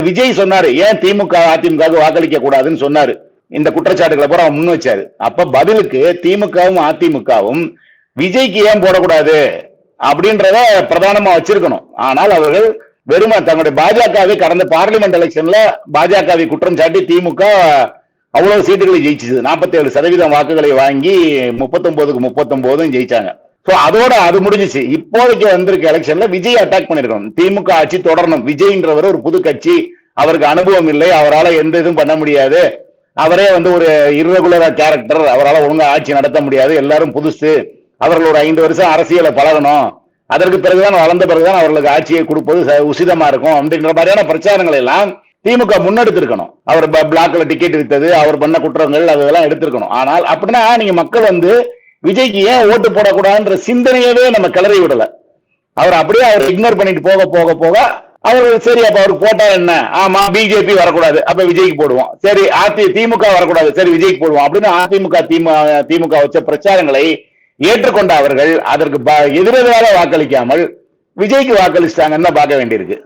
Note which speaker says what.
Speaker 1: விஜய் சொன்னாரு, ஏன் திமுக அதிமுக வாக்களிக்க கூடாதுன்னு சொன்னாரு. இந்த குற்றச்சாட்டுகளை பூரா அவர் முன் வச்சாரு. அப்ப பதிலுக்கு திமுகவும் அதிமுகவும் விஜய்க்கு ஏன் போடக்கூடாது அப்படின்றத பிரதானமா வச்சிருக்கணும். ஆனால் அவர்கள் வெறும தங்களுடைய பாஜகவை கடந்த பார்லிமெண்ட் எலெக்ஷன்ல பாஜகவை குற்றம் சாட்டி திமுக அவ்வளவு சீட்டுகளை ஜெயிச்சது. 47% வாக்குகளை வாங்கி 39க்கு 39 ஜெயிச்சாங்க. அதோட அது முடிஞ்சிச்சு. இப்போதைக்கு வந்திருக்க எலெக்ஷன்ல விஜய் அட்டாக் பண்ணிருக்கணும். திமுக ஆட்சி தொடரணும். விஜய்ன்றவர் ஒரு புது கட்சி, அவருக்கு அனுபவம் இல்லை, அவரால் எந்த இதுவும் பண்ண முடியாது, அவரே ஒரு இர்ரெகுலர் கேரக்டர், அவரால் ஒழுங்கா ஆட்சி நடத்த முடியாது, எல்லாரும் புதுசு, அவர்கள் ஒரு 5 வருஷம் அரசியலை பழகணும், அதற்கு பிறகுதான் வளர்ந்த பிறகுதான் அவர்களுக்கு ஆட்சியை கொடுப்பது உசிதமா இருக்கும் அப்படின்ற மாதிரியான பிரச்சாரங்கள் எல்லாம் திமுக முன்னெடுத்திருக்கணும். அவர் பிளாக்ல டிக்கெட் வித்தது, அவர் பண்ண குற்றங்கள் அதெல்லாம் எடுத்திருக்கணும். ஆனால் அப்படின்னா நீங்க மக்கள் விஜய்க்கு ஏன் ஓட்டு போடக்கூடாதுன்ற சிந்தனையவே நம்ம கிளறி விடல. அவர் அப்படியே அவர் இக்னோர் பண்ணிட்டு போக போக போக அவர் சரி அப்ப அவர் போட்டா என்ன, ஆமா பிஜேபி வரக்கூடாது அப்ப விஜய்க்கு போடுவோம், சரி திமுக வரக்கூடாது சரி விஜய்க்கு போடுவோம் அப்படின்னு அதிமுக திமுக வச்ச பிரச்சாரங்களை ஏற்றுக்கொண்ட அவர்கள் அதற்கு எதிரெதிராக வாக்களிக்காமல் விஜய்க்கு வாக்களிச்சிட்டாங்கன்னு பார்க்க வேண்டியிருக்கு.